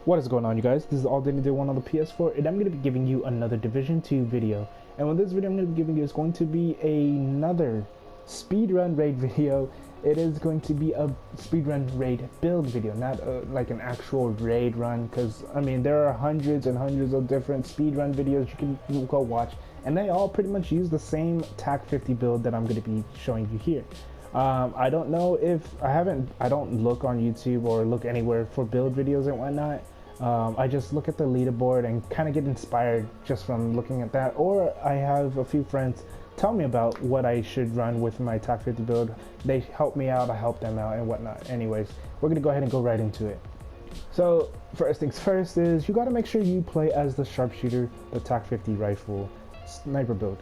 What is going on, you guys? This is All Day One on the PS4, and I'm going to be giving you another Division 2 video. And with this video I'm going to be giving you is going to be another speedrun raid video. It is going to be a speedrun raid build video, not like an actual raid run, because I mean there are hundreds and hundreds of different speedrun videos you can go watch, and they all pretty much use the same TAC50 build that I'm going to be showing you here. I don't know if I don't look on YouTube or look anywhere for build videos and whatnot. I just look at the leaderboard and kind of get inspired just from looking at that, or I have a few friends tell me about what I should run with my TAC50 build. They help me out, I help them out and whatnot. Anyways, we're gonna go ahead and go right into it. So first things first is you got to make sure you play as the sharpshooter, the TAC50 rifle sniper build.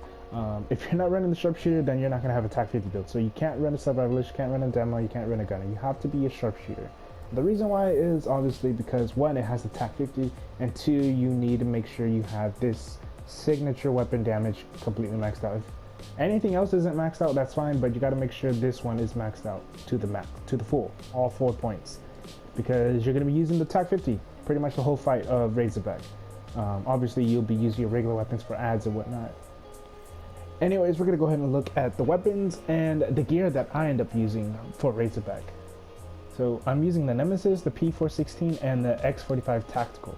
If you're not running the sharpshooter, then you're not going to have a TAC50 build. So you can't run a survivalist, you can't run a demo, you can't run a gunner. You have to be a sharpshooter. The reason why is obviously because one, it has the TAC50, and two, you need to make sure you have this signature weapon damage completely maxed out. If anything else isn't maxed out, that's fine, but you got to make sure this one is maxed out to the max, to the full, all 4 points, because you're going to be using the TAC50 pretty much the whole fight of Razorback. Obviously, you'll be using your regular weapons for ads and whatnot. Anyways, we're going to go ahead and look at the weapons and the gear that I end up using for Razorback. So I'm using the Nemesis, the P416, and the X45 Tactical.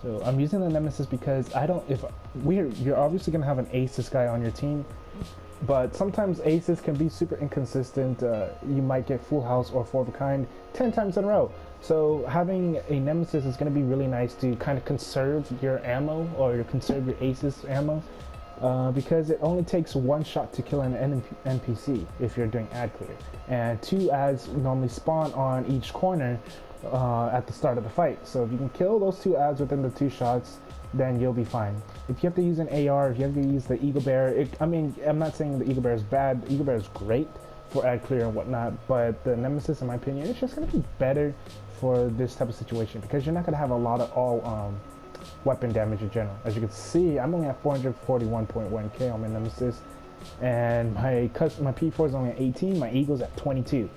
So I'm using the Nemesis because you're obviously going to have an Aces guy on your team, but sometimes Aces can be super inconsistent. You might get full house or 4 of a kind 10 times in a row. So having a Nemesis is going to be really nice to kind of conserve your ammo, or conserve your Aces ammo. Because it only takes 1 shot to kill an NPC if you're doing ad clear, and 2 ads normally spawn on each corner at the start of the fight. So if you can kill those 2 ads within the 2 shots, then you'll be fine. If you have to use an AR, if you have to use the Eagle Bear, I mean, I'm not saying the Eagle Bear is bad. The Eagle Bear is great for ad clear and whatnot, but the Nemesis, in my opinion, it's just going to be better for this type of situation, because you're not going to have a lot of all weapon damage in general. As you can see, I'm only at 441.1k on my Nemesis, and my P4 is only at 18, my Eagle's at 22.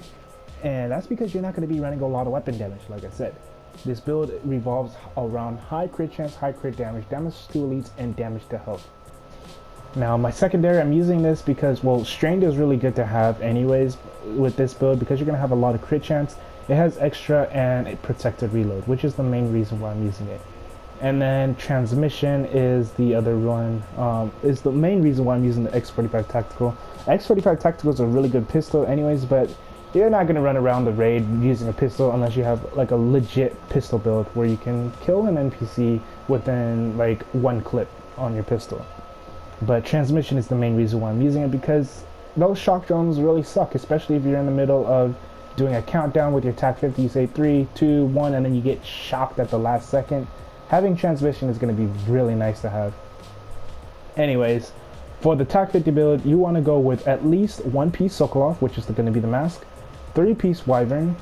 And that's because you're not going to be running a lot of weapon damage. Like I said, this build revolves around high crit chance, high crit damage, damage to elites, and damage to health. Now my secondary, I'm using this because, well, strained is really good to have anyways with this build, because you're going to have a lot of crit chance. It has extra and a protected reload, which is the main reason why I'm using it. And then transmission is the other one, is the main reason why I'm using the X45 Tactical. X45 Tactical is a really good pistol anyways, but you're not going to run around the raid using a pistol unless you have like a legit pistol build where you can kill an NPC within like 1 clip on your pistol. But transmission is the main reason why I'm using it, because those shock drones really suck, especially if you're in the middle of doing a countdown with your TAC50, you say 3, 2, 1, and then you get shocked at the last second. Having transmission is going to be really nice to have. Anyways, for the TAC50 build, you want to go with at least 1-piece Sokolov, which is going to be the mask, 3-piece Wyvern,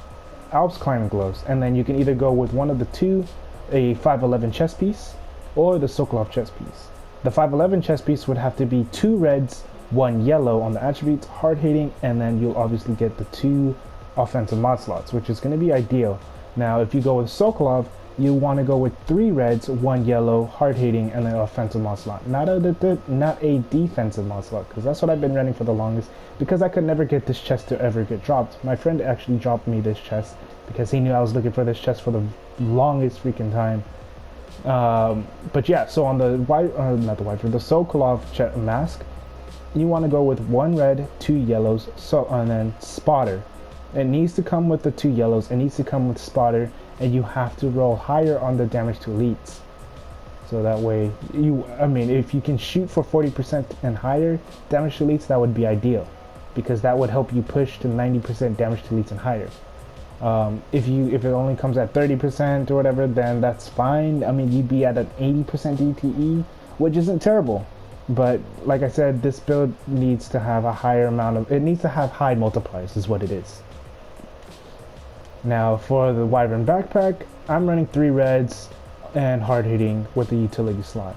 Alps climbing gloves, and then you can either go with one of the 2, a 511 chest piece, or the Sokolov chest piece. The 511 chest piece would have to be 2 reds, 1 yellow on the attributes, hard hitting, and then you'll obviously get the 2 offensive mod slots, which is going to be ideal. Now, if you go with Sokolov, you want to go with 3 reds, 1 yellow, hard hitting, and an offensive mod slot. Not a defensive mod slot, because that's what I've been running for the longest, because I could never get this chest to ever get dropped. My friend actually dropped me this chest because he knew I was looking for this chest for the longest freaking time. But yeah, so on the the Sokolov mask, you want to go with 1 red, 2 yellows, and then spotter. It needs to come with the 2 yellows, it needs to come with spotter, and you have to roll higher on the damage to elites. So that way, if you can shoot for 40% and higher damage to elites, that would be ideal, because that would help you push to 90% damage to elites and higher. If it only comes at 30% or whatever, then that's fine. I mean, you'd be at an 80% DPE, which isn't terrible. But like I said, this build needs to have a higher amount it needs to have high multipliers, is what it is. Now for the Wyvern Backpack, I'm running 3 reds and hard hitting with the utility slot.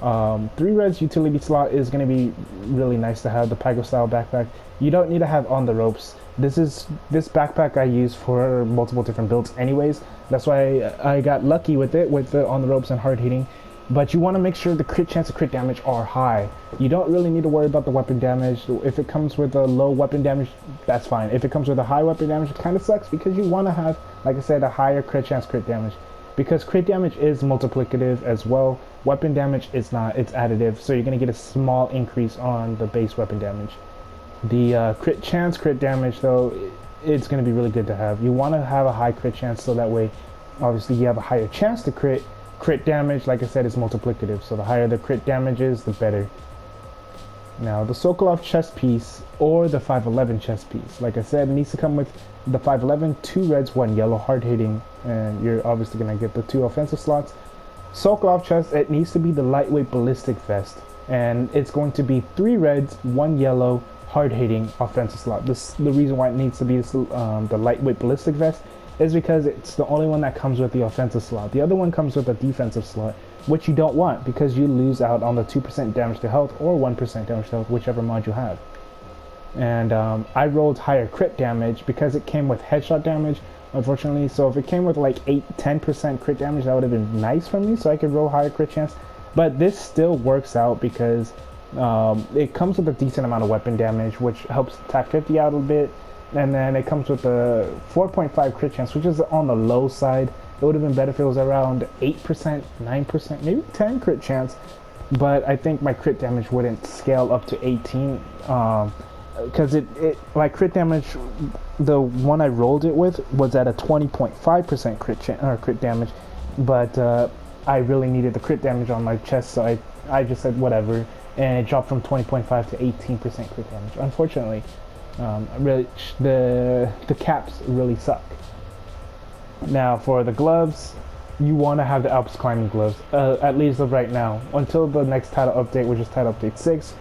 3 reds utility slot is going to be really nice to have. The Pyro style backpack, you don't need to have on the ropes. This backpack I use for multiple different builds anyways. That's why I got lucky with it, with the on the ropes and hard hitting. But you want to make sure the crit chance and crit damage are high. You don't really need to worry about the weapon damage. If it comes with a low weapon damage, that's fine. If it comes with a high weapon damage, it kind of sucks, because you want to have, like I said, a higher crit chance, crit damage. Because crit damage is multiplicative as well. Weapon damage is not, it's additive. So you're going to get a small increase on the base weapon damage. The crit chance, crit damage, though, it's going to be really good to have. You want to have a high crit chance, so that way, obviously, you have a higher chance to crit. Crit damage, like I said, is multiplicative, so the higher the crit damage is, the better. Now, the Sokolov chest piece or the 511 chest piece, like I said, it needs to come with the 511, 2 reds, 1 yellow, hard hitting, and you're obviously going to get the 2 offensive slots. Sokolov chest, it needs to be the lightweight ballistic vest, and it's going to be 3 reds, 1 yellow, hard hitting offensive slot. The reason why it needs to be the lightweight ballistic vest is because it's the only one that comes with the offensive slot. The other one comes with a defensive slot, which you don't want, because you lose out on the 2% damage to health or 1% damage to health, whichever mod you have. And I rolled higher crit damage because it came with headshot damage, unfortunately. So if it came with like 10% crit damage, that would have been nice for me, so I could roll higher crit chance. But this still works out because it comes with a decent amount of weapon damage, which helps TAC50 out a bit. And then it comes with a 4.5 crit chance, which is on the low side. It would have been better if it was around 8%, 9%, maybe 10 crit chance. But I think my crit damage wouldn't scale up to 18. Because like crit damage, the one I rolled it with was at a 20.5% crit damage. But I really needed the crit damage on my chest, so I just said whatever. And it dropped from 20.5 to 18% crit damage, unfortunately. Really, the caps really suck. Now for the gloves, you want to have the Alps climbing gloves, at least of right now, until the next title update, which is title update 6.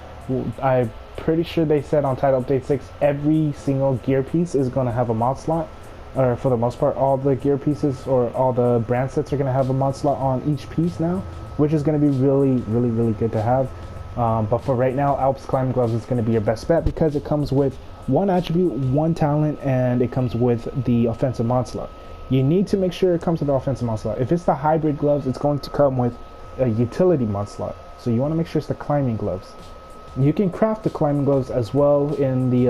I'm pretty sure they said on title update 6 every single gear piece is going to have a mod slot, or for the most part all the gear pieces or all the brand sets are going to have a mod slot on each piece now, which is going to be really good to have. But for right now, Alps climbing gloves is going to be your best bet, because it comes with 1 attribute, 1 talent, and it comes with the offensive mod slot. You need to make sure it comes with the offensive mod slot. If it's the hybrid gloves, it's going to come with a utility mod slot. So you want to make sure it's the climbing gloves. You can craft the climbing gloves as well in the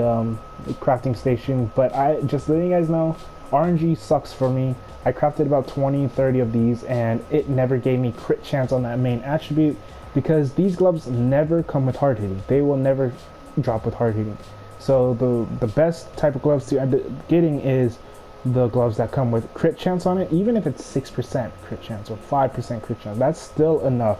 crafting station, but I just letting you guys know, RNG sucks for me. I crafted about 20-30 of these, and it never gave me crit chance on that main attribute, because these gloves never come with hard hitting. They will never drop with hard hitting. So the best type of gloves to end up getting is the gloves that come with crit chance on it, even if it's 6% crit chance or 5% crit chance. That's still enough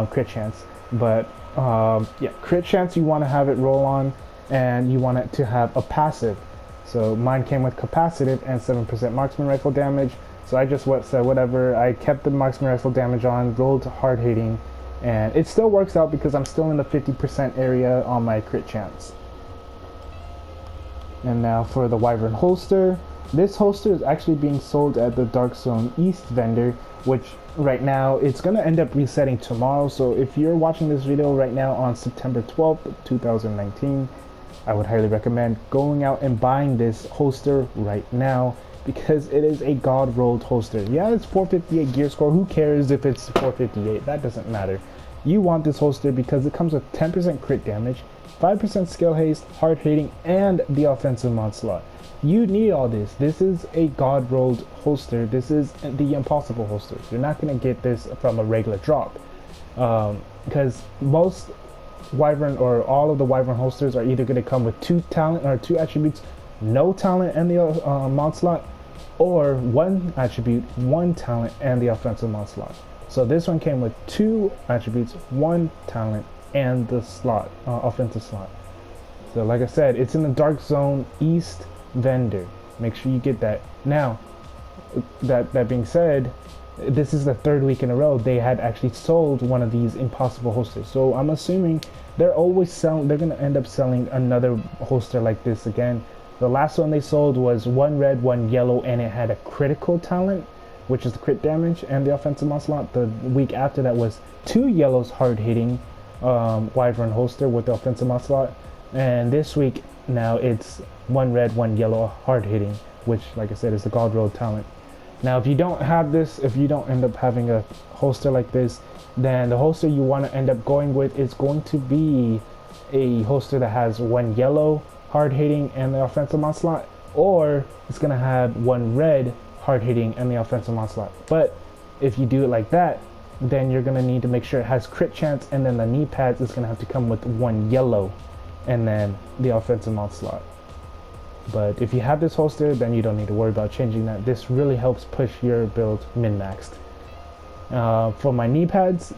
crit chance. But yeah, crit chance, you want to have it roll on, and you want it to have a passive. So mine came with capacitive and 7% marksman rifle damage. So I just said whatever. I kept the marksman rifle damage on, rolled hard hitting, and it still works out because I'm still in the 50% area on my crit chance. And now for the Wyvern holster. This holster is actually being sold at the Dark Zone East vendor, which right now it's going to end up resetting tomorrow. So if you're watching this video right now on September 12th, 2019, I would highly recommend going out and buying this holster right now, because it is a god rolled holster. Yeah, it's 458 gear score. Who cares if it's 458? That doesn't matter. You want this holster because it comes with 10% crit damage, 5% skill haste, hard hitting, and the offensive mod slot. You need all this. This is a god rolled holster. This is the impossible holster. You're not going to get this from a regular drop, because most Wyvern or all of the Wyvern holsters are either going to come with 2 talent or 2 attributes, no talent and the mod slot, or 1 attribute, 1 talent and the offensive mod slot. So this one came with 2 attributes, 1 talent, and the slot, offensive slot. So like I said, it's in the Dark Zone East vendor. Make sure you get that. Now, that being said, this is the 3rd week in a row they had actually sold one of these impossible holsters. So I'm assuming they're always selling. They're gonna end up selling another holster like this again. The last one they sold was 1 red, 1 yellow, and it had a critical talent. which is the crit damage and the offensive onslaught. The week after that was 2 yellows hard hitting Wyvern holster with the offensive onslaught, and this week now it's 1 red 1 yellow hard hitting, which like I said is the God Road talent. Now if you don't have this, if you don't end up having a holster like this, then the holster you want to end up going with is going to be a holster that has 1 yellow hard hitting and the offensive onslaught, or it's going to have 1 red hard hitting and the offensive onslaught. But if you do it like that, then you're going to need to make sure it has crit chance, and then the knee pads is going to have to come with 1 yellow and then the offensive onslaught. But if you have this holster, then you don't need to worry about changing that. This really helps push your build min-maxed. For my knee pads,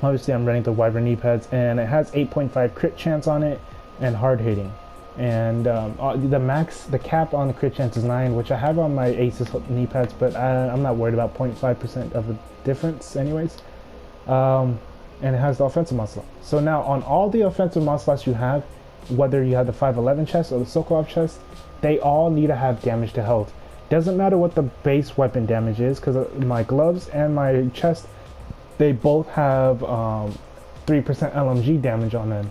obviously I'm running the Wyvern knee pads, and it has 8.5 crit chance on it and hard hitting. And the cap on the crit chance is 9, which I have on my Aces knee pads, but I'm not worried about 0.5% of the difference anyways. And it has the offensive onslaught. So now on all the offensive onslaughts you have, whether you have the 511 chest or the Sokolov chest, they all need to have damage to health. Doesn't matter what the base weapon damage is, because my gloves and my chest, they both have 3% LMG damage on them,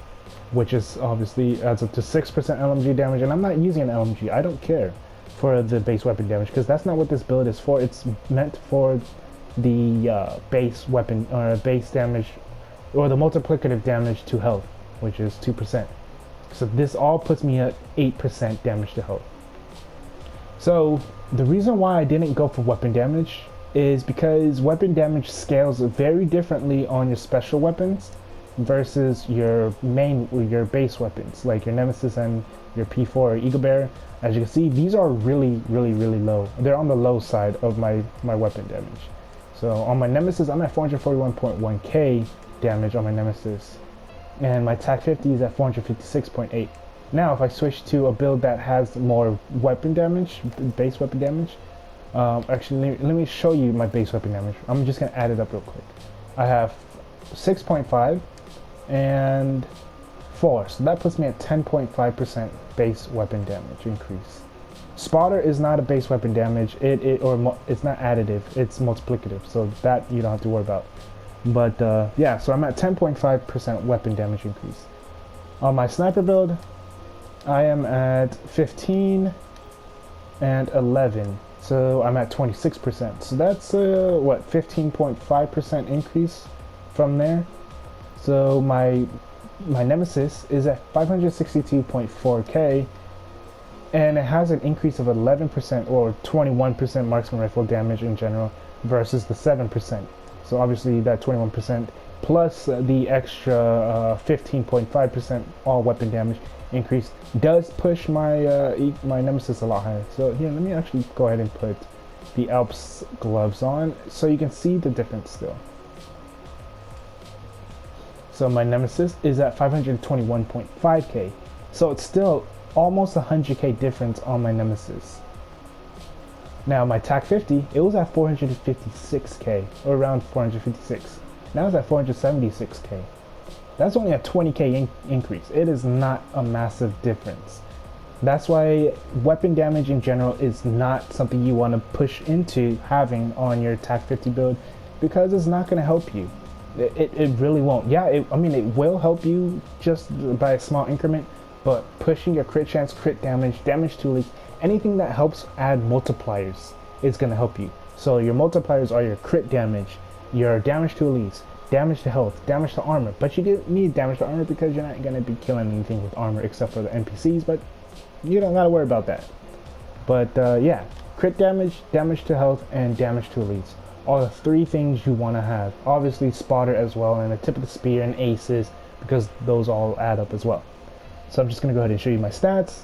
which is obviously adds up to 6% LMG damage, and I'm not using an LMG. I don't care for the base weapon damage, because that's not what this build is for. It's meant for the base weapon or base damage, or the multiplicative damage to health, which is 2%. So this all puts me at 8% damage to health. So the reason why I didn't go for weapon damage is because weapon damage scales very differently on your special weapons versus your base weapons, like your Nemesis and your P4 or Eagle Bear. As you can see, these are really low. They're on the low side of my weapon damage. So on my Nemesis, I'm at 441.1k damage on my Nemesis, and my TAC50 is at 456.8. Now if I switch to a build that has more weapon damage, base weapon damage, actually let me show you my base weapon damage. I'm just gonna add it up real quick. I have 6.5 and 4, so that puts me at 10.5% base weapon damage increase. Spotter is not a base weapon damage, it's not additive, it's multiplicative, so that you don't have to worry about. But yeah, so I'm at 10.5% weapon damage increase. On my sniper build, I am at 15 and 11, so I'm at 26%. So that's what, 15.5% increase from there. So my Nemesis is at 562.4k, and it has an increase of 11% or 21% marksman rifle damage in general versus the 7%. So obviously that 21% plus the extra 15.5% all weapon damage increase does push my my Nemesis a lot higher. So here, let me actually go ahead and put the Alps gloves on so you can see the difference still. So my Nemesis is at 521.5k, so it's still almost 100k difference on my Nemesis. Now my TAC50, it was at 456k, or around 456. Now it's at 476k. That's only a 20k increase. It is not a massive difference. That's why weapon damage in general is not something you want to push into having on your TAC50 build, because it's not going to help you. It really won't. Yeah, I mean, it will help you just by a small increment, but pushing your crit chance, crit damage, damage to elites, anything that helps add multipliers is going to help you. So your multipliers are your crit damage, your damage to elites, damage to health, damage to armor. But you do need damage to armor because you're not going to be killing anything with armor except for the NPCs, but you don't got to worry about that. But yeah, crit damage, damage to health, and damage to elites are the 3 things you want to have. Obviously spotter as well, and the tip of the spear and aces, because those all add up as well. So I'm just going to go ahead and show you my stats.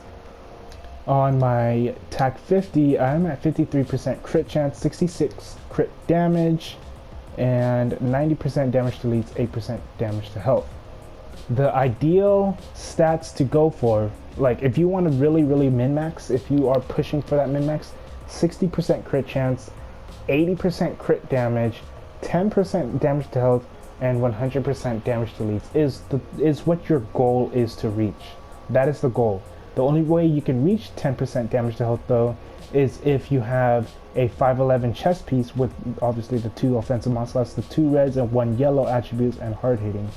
On my TAC50, I'm at 53% crit chance, 66 crit damage, and 90% damage to elites, 8% damage to health. The ideal stats to go for, like if you want to really min-max, if you are pushing for that min-max, 60% crit chance, 80% crit damage, 10% damage to health, and 100% damage to elites is what your goal is to reach. That is the goal. The only way you can reach 10% damage to health though is if you have a 511 chest piece with obviously the 2 offensive mod slots, the 2 reds and 1 yellow attributes, and hard hitting.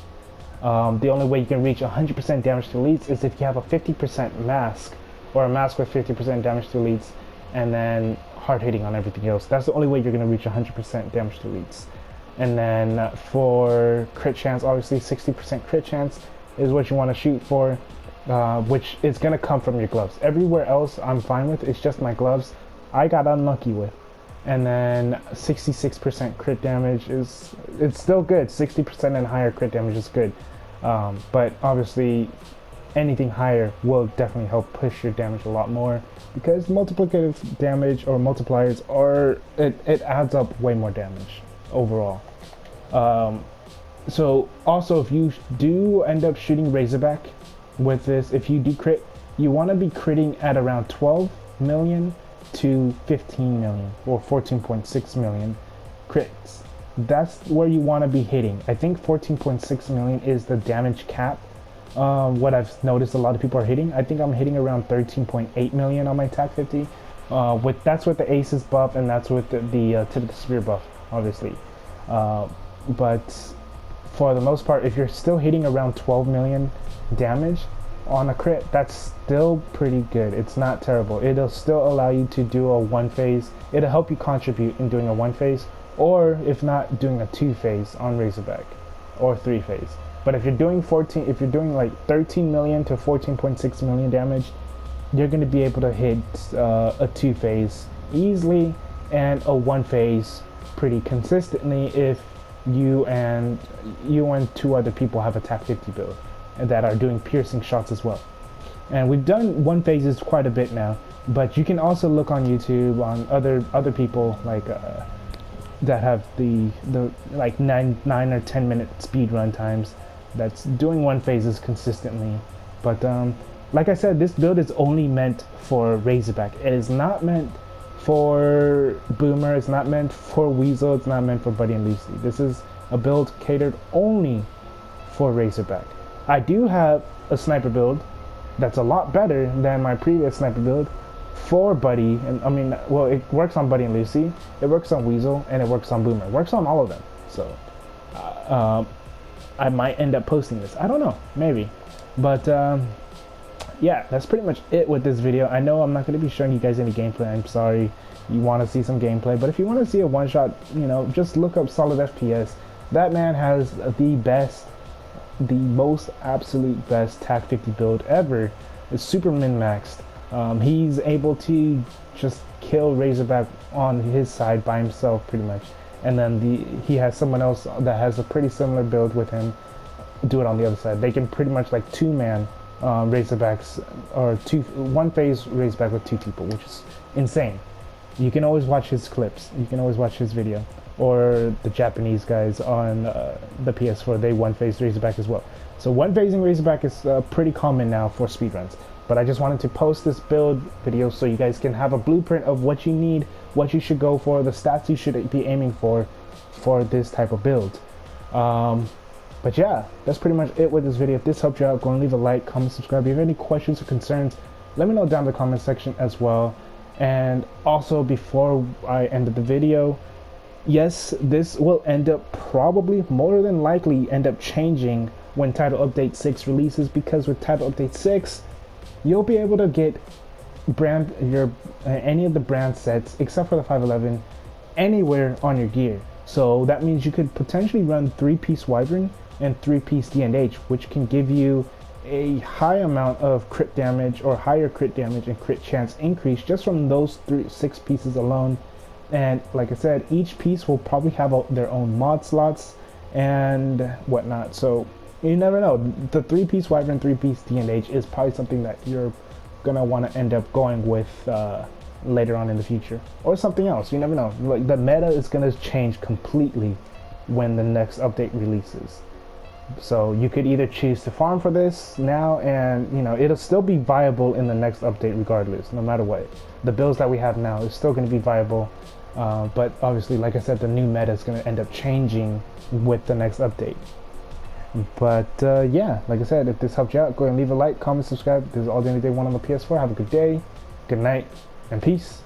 The only way you can reach 100% damage to elites is if you have a 50% mask, or a mask with 50% damage to elites, and then hard hitting on everything else. That's the only way you're going to reach 100% damage to elites. And then for crit chance, obviously 60% crit chance is what you want to shoot for, which is going to come from your gloves. Everywhere else I'm fine with, it's just my gloves I got unlucky with. And then 66% crit damage it's still good. 60% and higher crit damage is good, but obviously anything higher will definitely help push your damage a lot more, because multiplicative damage or multipliers are, it adds up way more damage overall. So also, if you do end up shooting Razorback with this, if you do crit, you want to be critting at around 12 million to 15 million or 14.6 million crits. That's where you want to be hitting. I think 14.6 million is the damage cap. What I've noticed a lot of people are hitting. I think I'm hitting around 13.8 million on my TAC50. That's with the aces buff, and that's with the tip of the spear buff, obviously. But for the most part, if you're still hitting around 12 million damage on a crit, that's still pretty good. It's not terrible. It'll still allow you to do a 1 phase. It'll help you contribute in doing a 1 phase, or if not, doing a 2 phase on Razorback, or 3 phase. But if you're doing like 13 million to 14.6 million damage, you're going to be able to hit a 2 phase easily and a 1 phase pretty consistently if you and 2 other people have a TAC50 build and that are doing piercing shots as well. And we've done 1 phases quite a bit now, but you can also look on YouTube on other people like that have the like 9 or 10 minute speed run times that's doing 1 phases consistently. But like I said, this build is only meant for Razorback. It is not meant for Boomer, it's not meant for Weasel, it's not meant for Buddy and Lucy. This is a build catered only for Razorback. I do have a sniper build that's a lot better than my previous sniper build for Buddy, and I mean, well, it works on Buddy and Lucy, it works on Weasel, and it works on Boomer. It works on all of them. So I might end up posting this. I don't know, maybe. But yeah, that's pretty much it with this video. I know I'm not going to be showing you guys any gameplay. I'm sorry you want to see some gameplay, but if you want to see a one-shot, you know, just look up Solid FPS. That man has the most absolute best TAC50 build ever. It's super min-maxed. He's able to just kill Razorback on his side by himself pretty much, and then he has someone else that has a pretty similar build with him do it on the other side. They can pretty much like 2-man Razorbacks, or 1 phase Razorback with 2 people, which is insane. You can always watch his clips, you can always watch his video, or the Japanese guys on the PS4, they 1 phase Razorback as well. So 1 phasing Razorback is pretty common now for speedruns. But I just wanted to post this build video so you guys can have a blueprint of what you need, what you should go for, the stats you should be aiming for this type of build. But yeah, that's pretty much it with this video. If this helped you out, go and leave a like, comment, subscribe. If you have any questions or concerns, let me know down in the comment section as well. And also, before I end the video, yes, this will end up probably, more than likely, end up changing when Title Update 6 releases, because with Title Update 6, you'll be able to get any of the brand sets except for the 511 anywhere on your gear. So that means you could potentially run 3-piece Wyvern and 3-piece D&H, which can give you a high amount of crit damage, or higher crit damage and crit chance increase just from those 6 pieces alone. And like I said, each piece will probably have their own mod slots and whatnot. So you never know. The 3-piece Wyvern, 3-piece D&H is probably something that you're gonna want to end up going with later on in the future, or something else. You never know. Like, the meta is gonna change completely when the next update releases. So you could either choose to farm for this now, and you know, it'll still be viable in the next update regardless, no matter what. The builds that we have now is still going to be viable, but obviously, like I said, the new meta is going to end up changing with the next update. But yeah, like I said, if this helped you out, go ahead and leave a like, comment, subscribe. This is All Day Anyday 1 on the PS4. Have a good day, good night, and peace.